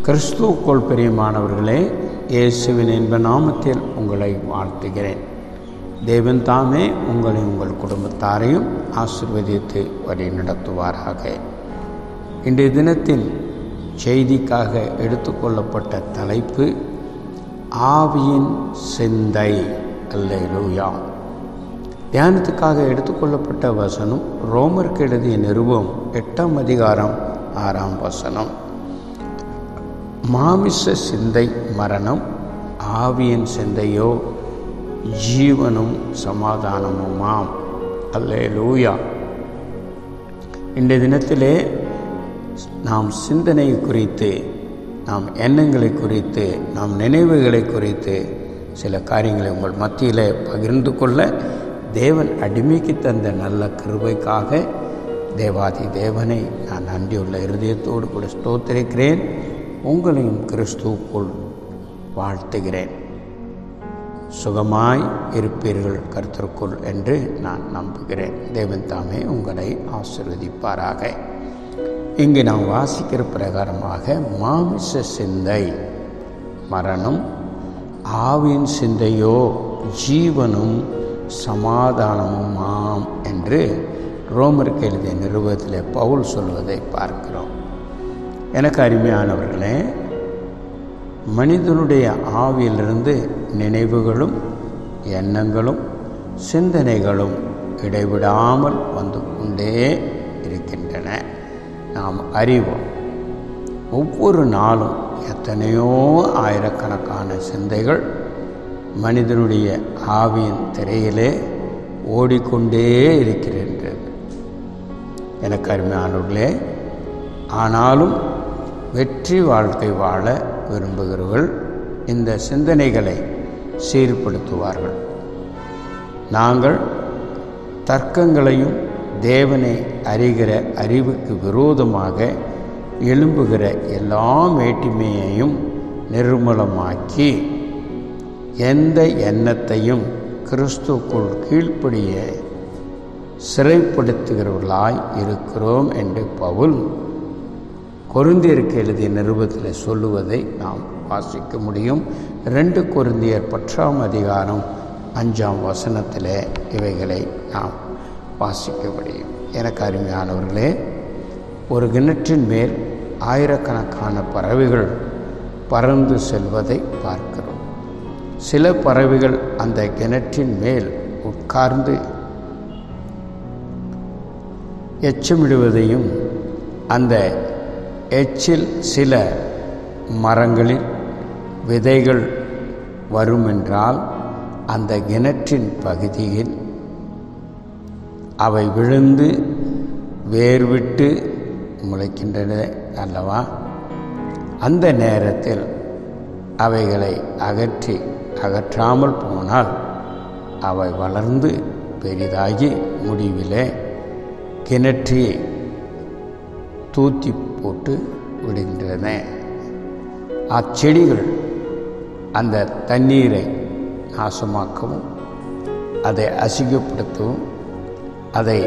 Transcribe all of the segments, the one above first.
கிறிஸ்துவுக்குள் பிரியமானவர்களே, இயேசுவின் இன்ப நாமத்தில் உங்களை வாழ்த்துகிறேன். தேவன் தாமே உங்களை உங்கள் குடும்பத்தாரையும் ஆசீர்வதித்து வழி நடத்துவாராக. இன்றைய தினத்தின் செய்திக்காக எடுத்துக்கொள்ளப்பட்ட தலைப்பு ஆவியின் சிந்தை. அல்லேலூயா. தியானத்துக்காக எடுத்துக்கொள்ளப்பட்ட வசனம் ரோமருக்கு எழுதிய நிருபம் 8ஆம் அதிகாரம் 6ஆம் வசனம். மாமிச சிந்தை மரணம், ஆவியின் சிந்தையோ ஜீவனும் சமாதானமுமாம். அல்லேலூயா. இன்றைய தினத்திலே நாம் சிந்தனை குறித்து, நாம் எண்ணங்களை குறித்து, நாம் நினைவுகளை குறித்து சில காரியங்களை உங்கள் மத்தியில் பகிர்ந்து கொள்ள தேவன் அடிமைக்கு தந்த நல்ல கிருபைக்காக தேவாதி தேவனை நான் நன்றியுள்ள இருதயத்தோடு கூட ஸ்தோத்திரிக்கிறேன். உங்களையும் கிறிஸ்துவுக்குள் வாழ்த்துகிறேன். சுகமாய் இருப்பீர்கள் கர்த்தருக்குள் என்று நான் நம்புகிறேன். தேவன் தாமே உங்களை ஆசீர்வதிப்பாராக. இங்கு நாம் வாசிக்கிற பிரகாரமாக மாமிச சிந்தை மரணம், ஆவியின் சிந்தையோ ஜீவனும் சமாதானமுமாம் என்று ரோமருக்கு எழுதிய நிருபத்தில் பவுல் சொல்வதை பார்க்கிறோம். எனக்கு அருமையானவர்களே, மனிதனுடைய ஆவியிலிருந்து நினைவுகளும் எண்ணங்களும் சிந்தனைகளும் இடைவிடாமல் வந்து கொண்டே இருக்கின்றன. நாம் அறிவோம், ஒவ்வொரு நாளும் எத்தனையோ ஆயிரக்கணக்கான சிந்தைகள் மனிதனுடைய ஆவியின் திரையிலே ஓடிக்கொண்டே இருக்கின்றது. எனக்கு அருமையானவர்களே, ஆனாலும் வெற்றி வாழ்க்கை வாழ விரும்புகிறவர்கள் இந்த சிந்தனைகளை சீர்படுத்துவார்கள். நாங்கள் தர்க்கங்களையும் தேவனை அறிகிற அறிவுக்கு விரோதமாக எழும்புகிற எல்லா மேட்டிமையையும் நிர்மூலமாக்கி எந்த எண்ணத்தையும் கிறிஸ்துவுக்குள் கீழ்ப்படிய சிறைப்படுத்துகிறவர்களாய் இருக்கிறோம் என்று பவுல் கொரிந்தியருக்கு எழுதிய நிருபத்தில் சொல்லுவதை நாம் வாசிக்க முடியும். 2 கொரிந்தியர் 10ஆம் அதிகாரம் 5ஆம் வசனத்தில் இவைகளை நாம் வாசிக்க முடியும். எனக்கு அருமையானவர்களே, ஒரு கிணற்றின் மேல் ஆயிரக்கணக்கான பறவைகள் பறந்து செல்வதை பார்க்கிறோம். சில பறவைகள் அந்த கிணற்றின் மேல் உட்கார்ந்து எச்சமிடுவதையும், அந்த எச்சில் சில மரங்களில் விதைகள் வருமென்றால் அந்த கிணற்றின் பகுதியில் அவை விழுந்து வேர்விட்டு முளைக்கின்றன அல்லவா? அந்த நேரத்தில் அவைகளை அகற்றாமல் போனால் அவை வளர்ந்து பெரிதாகி முடிவிலே கிணற்றியை தூத்தி போட்டு விடுகின்றன. அச்செடிகள் அந்த தண்ணீரை நாசமாக்கவும், அதை அசிங்கப்படுத்தவும், அதை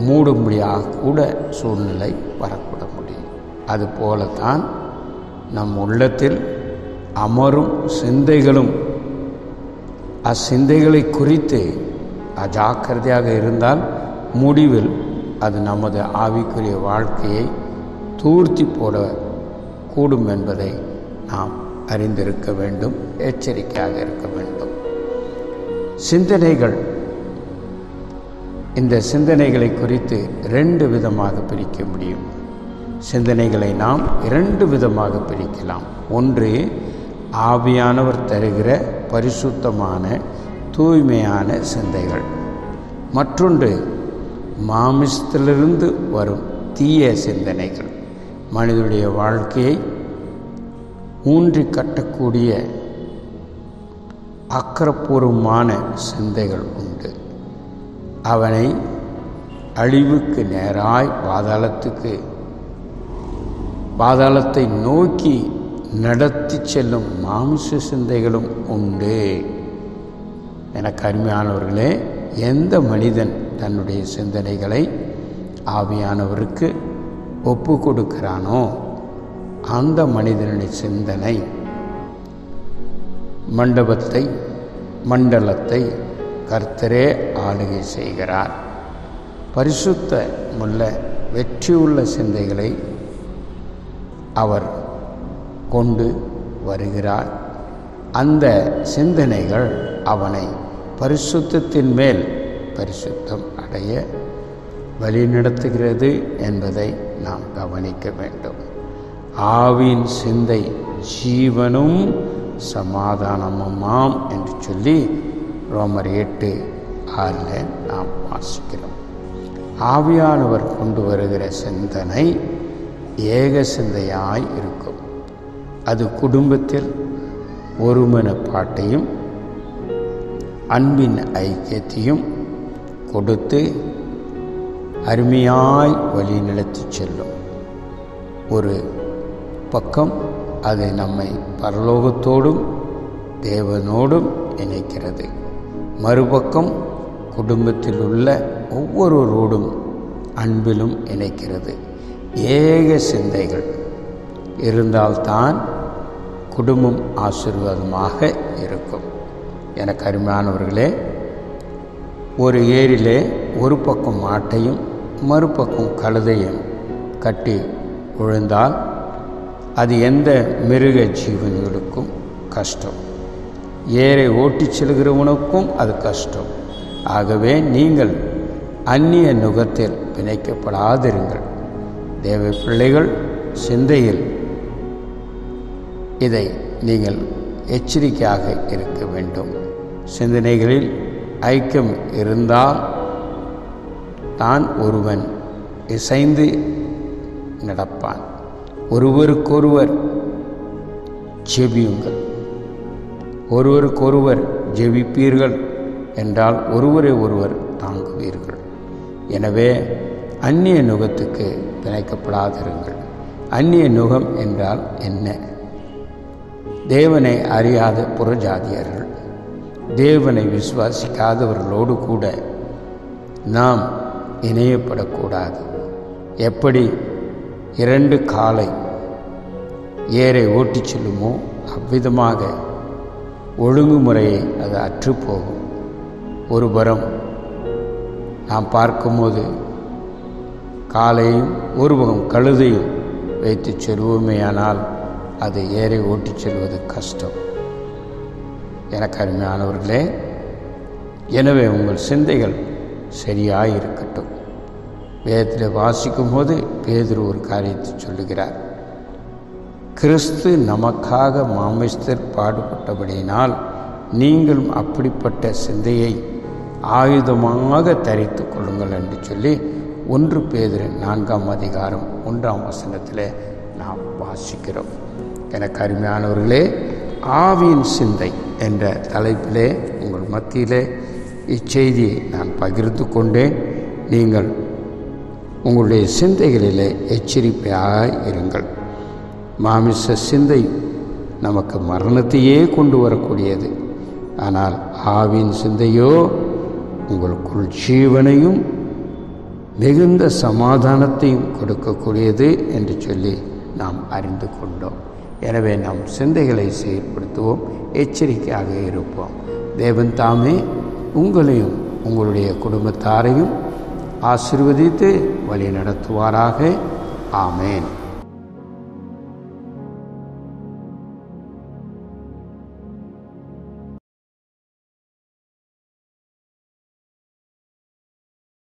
மூடும்படியாக கூட சூழ்நிலை வரக்கூட முடியும். அதுபோலத்தான் நம் உள்ளத்தில் அமரும் சிந்தைகளும், அச்சிந்தைகளை குறித்து அஜாக்கிரதையாக இருந்தால் முடிவில் அது நமது ஆவிக்குரிய வாழ்க்கையை தூர்த்தி போட கூடும் என்பதை நாம் அறிந்திருக்க வேண்டும், எச்சரிக்கையாக இருக்க வேண்டும். சிந்தனைகள், இந்த சிந்தனைகளை குறித்து 2 விதமாக பிரிக்க முடியும். சிந்தனைகளை நாம் 2 விதமாக பிரிக்கலாம். ஒன்று, ஆவியானவர் தருகிற பரிசுத்தமான தூய்மையான சிந்தைகள். மற்றொன்று, மாமிசத்திலிருந்து வரும் தீய சிந்தனைகள். மனிதனுடைய வாழ்க்கையை ஊன்றி கட்டக்கூடிய அக்கறப்பூர்வமான சிந்தைகள் உண்டு. அவனை அழிவுக்கு நேராய் பாதாளத்தை நோக்கி நடத்தி செல்லும் மாமிச சிந்தைகளும் உண்டு. எனக்கு அருமையானவர்களே, எந்த மனிதன் தன்னுடைய சிந்தனைகளை ஆவியானவருக்கு ஒப்பு கொடுக்கிறானோ அந்த மனிதனுடைய சிந்தனை மண்டலத்தை கர்த்தரே ஆளுகை செய்கிறார். பரிசுத்தமுள்ள வெற்றியுள்ள சிந்தைகளை அவர் கொண்டு வருகிறார். அந்த சிந்தனைகள் அவனை பரிசுத்தத்தின் மேல் பரிசுத்தம் அடைய வழிநடத்துகிறது என்பதை நாம் கவனிக்க வேண்டும். ஆவின் சிந்தை ஜீவனும் சமாதானமுமாம் என்று சொல்லி ரோமர் 8:6 நாம் வாசிக்கிறோம். ஆவியானவர் கொண்டு வருகிற சிந்தனை ஏக சிந்தையாய் இருக்கும். அது குடும்பத்தில் ஒருமனப்பாட்டையும் அன்பின் ஐக்கியத்தையும் கொடுத்து அருமையாய் வழி நடத்தி செல்லும். ஒரு பக்கம் அது நம்மை பரலோகத்தோடும் தேவனோடும் இணைக்கிறது. மறுபக்கம் குடும்பத்தில் உள்ள ஒவ்வொருவரோடும் அன்பிலும் இணைக்கிறது. ஏக சிந்தைகள் இருந்தால்தான் குடும்பம் ஆசீர்வாதமாக இருக்கும். எனக்கு அருமையானவர்களே, ஒரு ஏரியிலே ஒரு பக்கம் மாட்டையும் மறுபக்கம் கழுதையும் கட்டி விழுந்தால் அது எந்த மிருக ஜீவன்களுக்கும் கஷ்டம். ஏரை ஓட்டிச் செல்கிறவனுக்கும் அது கஷ்டம். ஆகவே நீங்கள் அந்நிய நுகத்தில் பிணைக்கப்படாதிருங்கள். தேவ பிள்ளைகள் சிந்தையில் இதை நீங்கள் எச்சரிக்கையாக இருக்க வேண்டும். சிந்தனைகளில் ஐக்கியம் இருந்தால் தான் ஒருவன் இசைந்து நடப்பான். ஒருவருக்கொருவர் ஜெபியுங்கள். ஒருவருக்கொருவர் ஜெபிப்பீர்கள் என்றால் ஒருவரை ஒருவர் தாங்குவீர்கள். எனவே அந்நிய நுகத்துக்கு பிணைக்கப்படாதிருங்கள். அந்நிய நுகம் என்றால் என்ன? தேவனை அறியாத புறஜாதியர்கள், தேவனை விசுவாசிக்காதவர்களோடு கூட நாம் இணையப்படக்கூடாது. எப்படி 2 காளை ஏரை ஓட்டிச் செல்லுமோ அவ்விதமாக ஒழுங்குமுறையை அது அற்றுப்போகும். ஒரு புறம் நாம் பார்க்கும்போது காளையும் ஒரு பக்கம் கழுதையும் வைத்து செல்வோமேயானால் அது ஏரை ஓட்டிச் செல்வது கஷ்டம். எனக்கு அருமையானவர்களே, எனவே உங்கள் சிந்தைகள் சரியாக இருக்கட்டும். வேதத்தில் வாசிக்கும் போது பேதுரு ஒரு காரியத்தை சொல்லுகிறார். கிறிஸ்து நமக்காக மாமிசத்தில் பாடுபட்டபடியினால் நீங்களும் அப்படிப்பட்ட சிந்தையை ஆயுதமாக தரித்து கொள்ளுங்கள் என்று சொல்லி 1 பேதுரு 4:1 நாம் வாசிக்கிறோம். எனக்கு அருமையானவர்களே, ஆவியின் சிந்தை என்ற தலைப்பிலே உங்கள் மத்தியிலே இச்செய்தியை நான் பகிர்ந்து கொண்டேன். நீங்கள் உங்களுடைய சிந்தைகளிலே எச்சரிக்கையாக இருங்கள். மாமிச சிந்தை நமக்கு மரணத்தையே கொண்டு வரக்கூடியது. ஆனால் ஆவியின் சிந்தையோ உங்களுக்குள் ஜீவனையும் மிகுந்த சமாதானத்தையும் கொடுக்கக்கூடியது என்று சொல்லி நாம் அறிந்து கொண்டோம். எனவே நாம் சிந்தைகளை செயல்படுத்துவோம், எச்சரிக்கையாக இருப்போம். தேவன் தாமே உங்களையும் உங்களுடைய குடும்பத்தாரையும் ஆசீர்வதித்து வழி நடத்துவாராக. ஆமேன்.